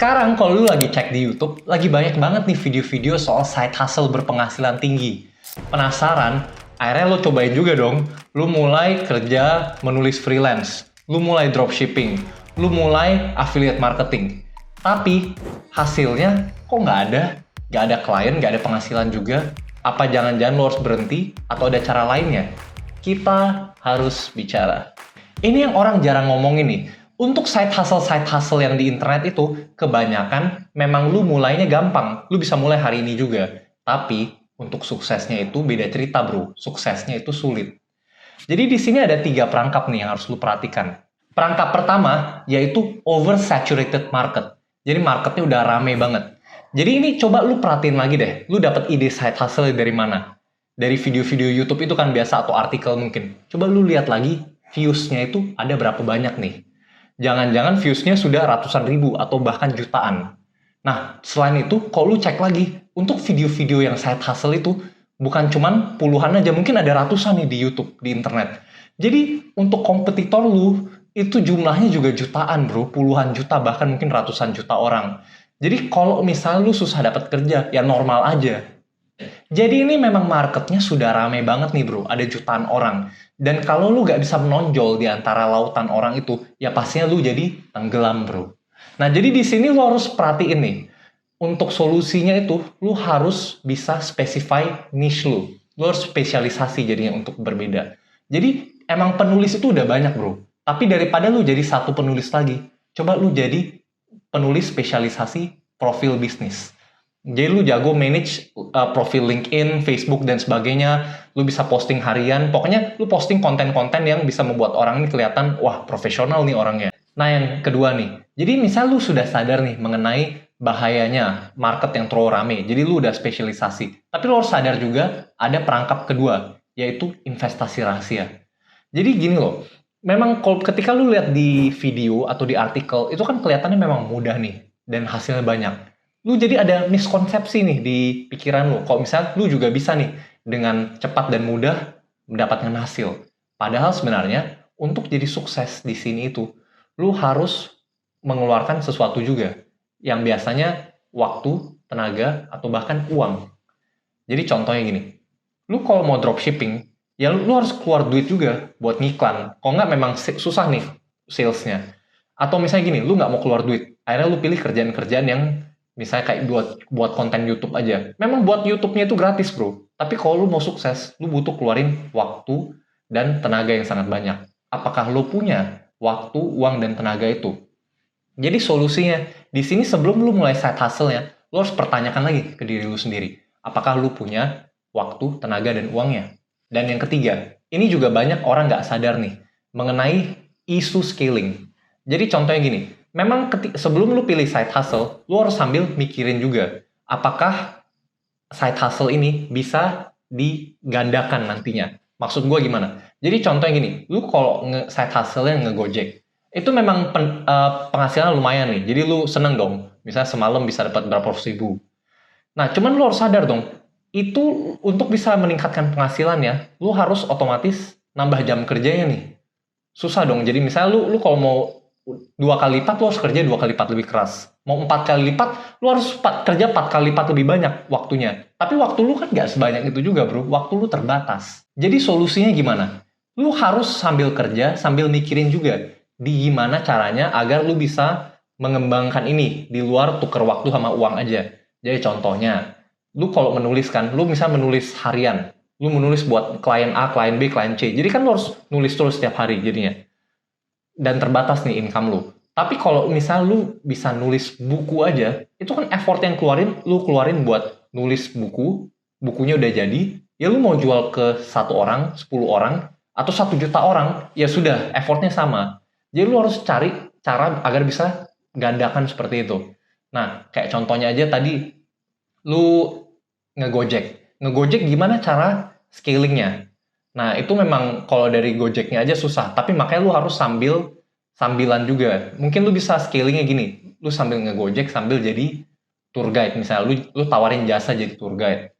Sekarang kalau lu lagi cek di YouTube, lagi banyak banget nih video-video soal side hustle berpenghasilan tinggi. Penasaran? Akhirnya lu cobain juga dong. Lu mulai kerja menulis freelance, lu mulai dropshipping, lu mulai affiliate marketing. Tapi hasilnya kok nggak ada? Nggak ada klien, nggak ada penghasilan juga. Apa jangan-jangan lu harus berhenti atau ada cara lainnya? Kita harus bicara. Ini yang orang jarang ngomongin nih. Untuk side hustle yang di internet itu, kebanyakan memang lu mulainya gampang. Lu bisa mulai hari ini juga. Tapi, untuk suksesnya itu beda cerita bro. Suksesnya itu sulit. Jadi di sini ada 3 perangkap nih yang harus lu perhatikan. Perangkap pertama, yaitu oversaturated market. Jadi marketnya udah rame banget. Jadi ini coba lu perhatiin lagi deh. Lu dapat ide side hustle dari mana? Dari video-video YouTube itu kan biasa atau artikel mungkin. Coba lu lihat lagi, views-nya itu ada berapa banyak nih. Jangan-jangan views-nya sudah ratusan ribu atau bahkan jutaan. Nah, selain itu, kalau lu cek lagi, untuk video-video yang side hustle itu, bukan cuman puluhan aja, mungkin ada ratusan nih di YouTube, di internet. Jadi, untuk kompetitor lu, itu jumlahnya juga jutaan bro, puluhan juta, bahkan mungkin ratusan juta orang. Jadi, kalau misalnya lu susah dapat kerja, ya normal aja. Jadi ini memang marketnya sudah rame banget nih bro, ada jutaan orang. Dan kalau lu gak bisa menonjol di antara lautan orang itu, ya pastinya lu jadi tenggelam bro. Nah jadi di sini lu harus perhatiin nih, untuk solusinya itu, lu harus bisa specify niche lu. Lu harus spesialisasi jadinya untuk berbeda. Jadi emang penulis itu udah banyak bro, tapi daripada lu jadi satu penulis lagi, coba lu jadi penulis spesialisasi profil bisnis. Jadi lu jago manage profil LinkedIn, Facebook, dan sebagainya. Lu bisa posting harian. Pokoknya lu posting konten-konten yang bisa membuat orang ini kelihatan, wah profesional nih orangnya. Nah yang kedua nih, jadi misal lu sudah sadar nih mengenai bahayanya market yang terlalu rame. Jadi lu udah spesialisasi. Tapi lu harus sadar juga ada perangkap kedua, yaitu investasi rahasia. Jadi gini loh, memang ketika lu lihat di video atau di artikel, itu kan kelihatannya memang mudah nih, dan hasilnya banyak. Lu jadi ada miskonsepsi nih di pikiran lu. Kalau misalnya lu juga bisa nih dengan cepat dan mudah mendapatkan hasil. Padahal sebenarnya untuk jadi sukses di sini itu, lu harus mengeluarkan sesuatu juga. Yang biasanya waktu, tenaga, atau bahkan uang. Jadi contohnya gini, lu kalau mau dropshipping, ya lu harus keluar duit juga buat ngiklan. Kalau nggak memang susah nih salesnya. Atau misalnya gini, lu nggak mau keluar duit, akhirnya lu pilih kerjaan-kerjaan yang misalnya kayak buat konten YouTube aja. Memang buat YouTube-nya itu gratis, bro. Tapi kalau lu mau sukses, lu butuh keluarin waktu dan tenaga yang sangat banyak. Apakah lu punya waktu, uang, dan tenaga itu? Jadi solusinya, di sini sebelum lu mulai side hustle-nya, lu harus pertanyakan lagi ke diri lu sendiri. Apakah lu punya waktu, tenaga, dan uangnya? Dan yang ketiga, ini juga banyak orang nggak sadar nih, mengenai isu scaling. Jadi contohnya gini, memang sebelum lu pilih side hustle, lu harus sambil mikirin juga, apakah side hustle ini bisa digandakan nantinya. Maksud gue gimana? Jadi contohnya gini, lu kalau side hustle-nya nge-Gojek, itu memang penghasilan lumayan nih, jadi lu seneng dong. Misalnya semalam bisa dapat berapa ratus ribu. Nah, cuman lu harus sadar dong, itu untuk bisa meningkatkan penghasilannya, lu harus otomatis nambah jam kerjanya nih. Susah dong, jadi misalnya lu kalau mau 2 kali lipat, lu harus kerja 2 kali lipat lebih keras. Mau 4 kali lipat, lu harus kerja 4 kali lipat lebih banyak waktunya. Tapi waktu lu kan nggak sebanyak itu juga bro, waktu lu terbatas. Jadi solusinya gimana? Lu harus sambil kerja, sambil mikirin juga, di gimana caranya agar lu bisa mengembangkan ini, di luar tuker waktu sama uang aja. Jadi contohnya, lu kalau menulis kan, lu bisa menulis harian. Lu menulis buat klien A, klien B, klien C. Jadi kan lu harus nulis terus setiap hari jadinya. Dan terbatas nih income lu. Tapi kalau misal lu bisa nulis buku aja, itu kan effort yang lu keluarin buat nulis buku, bukunya udah jadi, ya lu mau jual ke 1 orang, 10 orang, atau 1 juta orang, ya sudah, effortnya sama. Jadi lu harus cari cara agar bisa gandakan seperti itu. Nah, kayak contohnya aja tadi, lu nge-Gojek. Nge-Gojek gimana cara scalingnya? Nah, itu memang kalau dari Gojeknya aja susah, tapi makanya lu harus sambilan juga. Mungkin lu bisa scalingnya gini, lu sambil nge-Gojek sambil jadi tour guide, misalnya lu tawarin jasa jadi tour guide.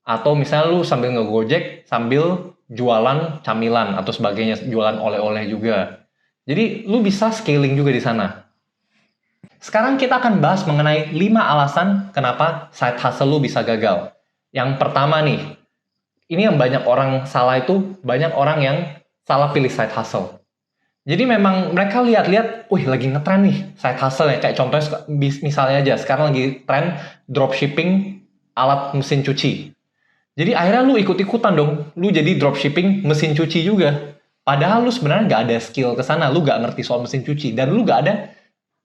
Atau misalnya lu sambil nge-Gojek sambil jualan camilan atau sebagainya, jualan oleh-oleh juga. Jadi lu bisa scaling juga di sana. Sekarang kita akan bahas mengenai 5 alasan kenapa side hustle lu bisa gagal. Yang pertama nih, ini yang banyak orang salah itu, banyak orang yang salah pilih side hustle. Jadi memang mereka lihat-lihat, wih lagi ngetren nih side hustle ya. Kayak contohnya misalnya aja, sekarang lagi tren dropshipping alat mesin cuci. Jadi akhirnya lu ikut-ikutan dong, lu jadi dropshipping mesin cuci juga. Padahal lu sebenarnya nggak ada skill ke sana, lu nggak ngerti soal mesin cuci, dan lu nggak ada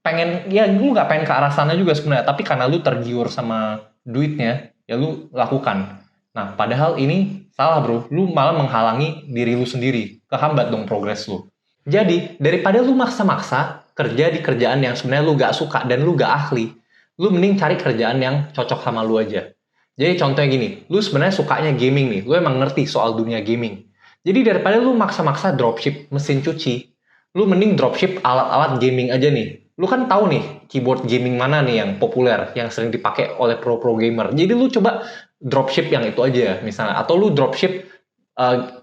lu nggak pengen ke arah sana juga sebenarnya, tapi karena lu tergiur sama duitnya, ya lu lakukan. Nah, padahal ini salah bro, lu malah menghalangi diri lu sendiri, kehambat dong progres lu. Jadi, daripada lu maksa-maksa kerja di kerjaan yang sebenarnya lu gak suka dan lu gak ahli, lu mending cari kerjaan yang cocok sama lu aja. Jadi contohnya gini, lu sebenarnya sukanya gaming nih, lu emang ngerti soal dunia gaming. Jadi daripada lu maksa-maksa dropship mesin cuci, lu mending dropship alat-alat gaming aja nih. Lu kan tahu nih keyboard gaming mana nih yang populer, yang sering dipakai oleh pro-pro gamer. Jadi lu coba dropship yang itu aja misalnya, atau lu dropship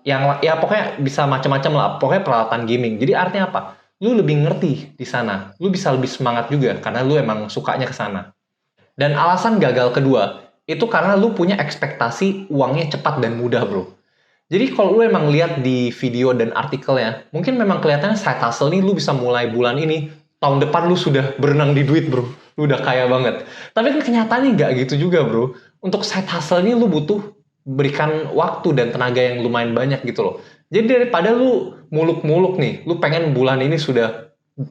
yang ya pokoknya bisa macam-macam lah, pokoknya peralatan gaming. Jadi artinya apa? Lu lebih ngerti di sana, lu bisa lebih semangat juga karena lu emang sukanya ke sana. Dan alasan gagal kedua itu karena lu punya ekspektasi uangnya cepat dan mudah, bro. Jadi kalau lu emang lihat di video dan artikelnya, mungkin memang kelihatannya side hustle nih lu bisa mulai bulan ini, tahun depan lu sudah berenang di duit, bro. Lu udah kaya banget. Tapi kan kenyataannya nggak gitu juga, bro. Untuk side hustle ini lu butuh berikan waktu dan tenaga yang lumayan banyak gitu loh. Jadi daripada lu muluk-muluk nih, lu pengen bulan ini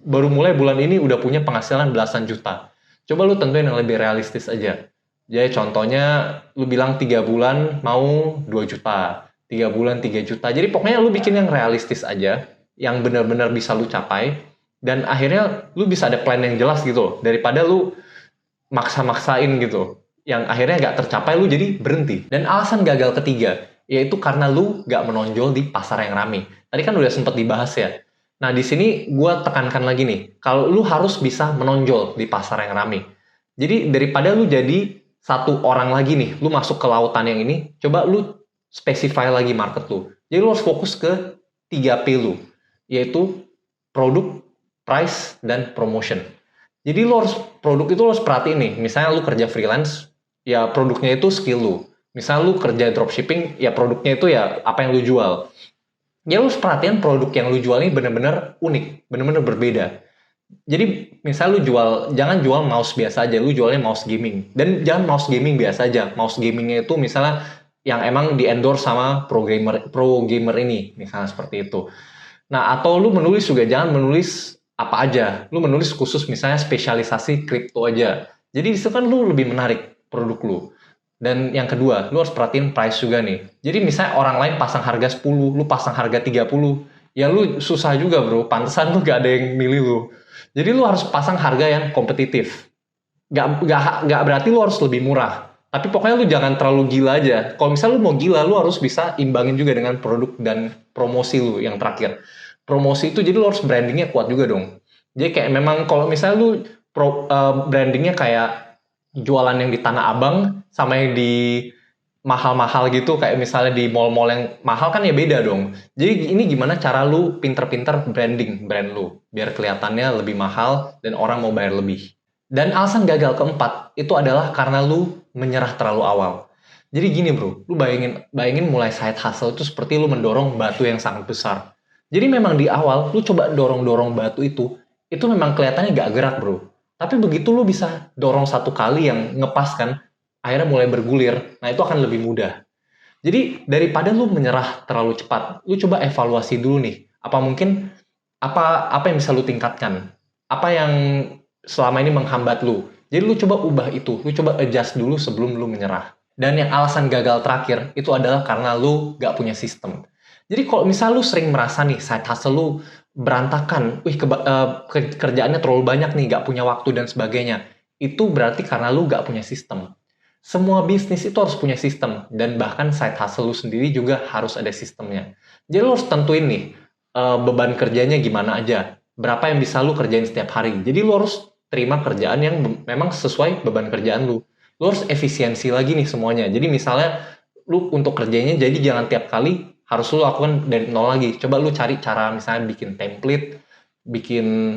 baru mulai bulan ini udah punya penghasilan belasan juta. Coba lu tentuin yang lebih realistis aja. Jadi contohnya lu bilang 3 bulan mau 2 juta. 3 bulan 3 juta. Jadi pokoknya lu bikin yang realistis aja, yang benar-benar bisa lu capai, dan akhirnya lu bisa ada plan yang jelas gitu loh, daripada lu maksa-maksain gitu, yang akhirnya nggak tercapai, lu jadi berhenti. Dan alasan gagal ketiga, yaitu karena lu nggak menonjol di pasar yang rame. Tadi kan udah sempet dibahas ya. Nah di sini gue tekankan lagi nih, kalau lu harus bisa menonjol di pasar yang rame. Jadi daripada lu jadi satu orang lagi nih, lu masuk ke lautan yang ini, coba lu specify lagi market lu. Jadi lu harus fokus ke 3P lu, yaitu produk, price, dan promotion. Jadi lu harus, produk itu lu harus perhatiin nih, misalnya lu kerja freelance, ya produknya itu skill lu. Misalnya lu kerja dropshipping, ya produknya itu ya apa yang lu jual. Ya lu harus perhatiin produk yang lu jual ini bener-bener unik, bener-bener berbeda. Jadi misalnya lu jangan jual mouse biasa aja, lu jualnya mouse gaming. Dan jangan mouse gaming biasa aja, mouse gamingnya itu misalnya yang emang di-endorse sama pro gamer ini, misalnya seperti itu. Nah, atau lu menulis juga, jangan menulis apa aja. Lu menulis khusus misalnya spesialisasi kripto aja. Jadi di situ kan lu lebih menarik produk lu. Dan yang kedua, lu harus perhatiin price juga nih. Jadi misalnya orang lain pasang harga 10, lu pasang harga 30, ya lu susah juga bro, pantesan lu gak ada yang milih lu. Jadi lu harus pasang harga yang kompetitif. Gak berarti lu harus lebih murah. Tapi pokoknya lu jangan terlalu gila aja. Kalau misalnya lu mau gila, lu harus bisa imbangin juga dengan produk dan promosi lu yang terakhir. Promosi itu jadi lu harus brandingnya kuat juga dong. Jadi kayak memang kalau misalnya lu brandingnya kayak jualan yang di Tanah Abang sama yang di mahal-mahal gitu, kayak misalnya di mall-mall yang mahal kan ya beda dong. Jadi ini gimana cara lu pinter-pinter branding brand lu biar kelihatannya lebih mahal dan orang mau bayar lebih. Dan alasan gagal keempat itu adalah karena lu menyerah terlalu awal. Jadi gini bro, lu bayangin mulai side hustle itu seperti lu mendorong batu yang sangat besar. Jadi memang di awal lu coba dorong-dorong batu itu memang kelihatannya gak gerak bro. Tapi begitu lu bisa dorong satu kali yang ngepas kan, akhirnya mulai bergulir, nah itu akan lebih mudah. Jadi daripada lu menyerah terlalu cepat, lu coba evaluasi dulu nih, apa yang bisa lu tingkatkan, apa yang selama ini menghambat lu. Jadi lu coba ubah itu, lu coba adjust dulu sebelum lu menyerah. Dan yang alasan gagal terakhir itu adalah karena lu gak punya sistem. Jadi kalau misal lu sering merasa nih side hustle lu berantakan, kerjaannya terlalu banyak nih, gak punya waktu dan sebagainya, itu berarti karena lu gak punya sistem. Semua bisnis itu harus punya sistem, dan bahkan side hustle lu sendiri juga harus ada sistemnya. Jadi lu harus tentuin nih, beban kerjanya gimana aja, berapa yang bisa lu kerjain setiap hari. Jadi lu harus terima kerjaan yang memang sesuai beban kerjaan lu. Lu harus efisiensi lagi nih semuanya. Jadi misalnya lu untuk kerjanya, jadi jangan tiap kali harus lu lakukan dari nol lagi. Coba lu cari cara misalnya bikin template, bikin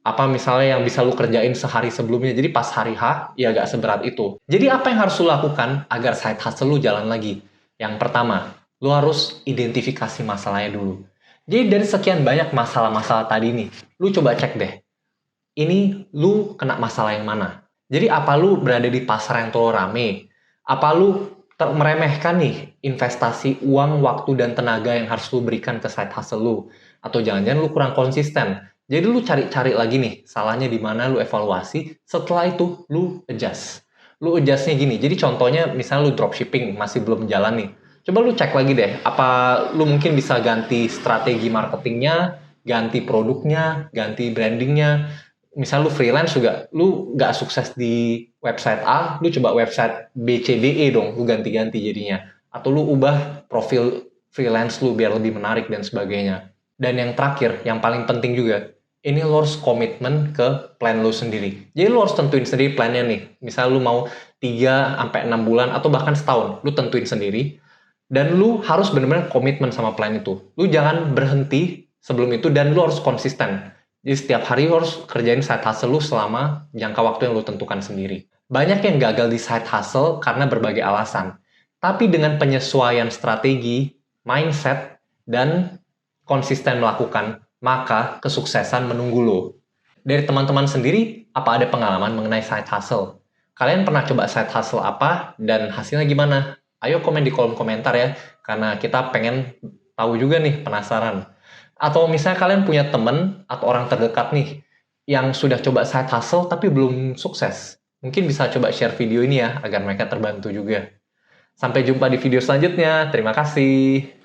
Apa misalnya yang bisa lu kerjain sehari sebelumnya. Jadi pas hari H, ya gak seberat itu. Jadi apa yang harus lu lakukan agar side hustle lu jalan lagi? Yang pertama, lu harus identifikasi masalahnya dulu. Jadi dari sekian banyak masalah-masalah tadi nih, lu coba cek deh. Ini lu kena masalah yang mana? Jadi apa lu berada di pasar yang terlalu rame? Apa lu meremehkan nih investasi uang, waktu, dan tenaga yang harus lu berikan ke side hustle lu? Atau jangan-jangan lu kurang konsisten? Jadi lu cari-cari lagi nih, salahnya di mana, lu evaluasi, setelah itu lu adjust. Lu adjustnya gini, jadi contohnya misalnya lu dropshipping masih belum jalan nih, coba lu cek lagi deh, apa lu mungkin bisa ganti strategi marketingnya, ganti produknya, ganti brandingnya. Misal lu freelance juga, lu nggak sukses di website A, lu coba website B, C, D, E dong, lu ganti-ganti jadinya. Atau lu ubah profil freelance lu biar lebih menarik dan sebagainya. Dan yang terakhir, yang paling penting juga, ini lo harus komitmen ke plan lo sendiri. Jadi lo harus tentuin sendiri plannya nih. Misal lo mau 3-6 bulan atau bahkan setahun, lo tentuin sendiri. Dan lo harus benar-benar komitmen sama plan itu. Lo jangan berhenti sebelum itu dan lo harus konsisten. Jadi setiap hari lo harus kerjain side hustle lo selama jangka waktu yang lo tentukan sendiri. Banyak yang gagal di side hustle karena berbagai alasan. Tapi dengan penyesuaian strategi, mindset, dan konsisten melakukan, maka kesuksesan menunggu lo. Dari teman-teman sendiri, apa ada pengalaman mengenai side hustle? Kalian pernah coba side hustle apa dan hasilnya gimana? Ayo komen di kolom komentar ya, karena kita pengen tahu juga nih, penasaran. Atau misalnya kalian punya teman atau orang terdekat nih, yang sudah coba side hustle tapi belum sukses. Mungkin bisa coba share video ini ya, agar mereka terbantu juga. Sampai jumpa di video selanjutnya. Terima kasih.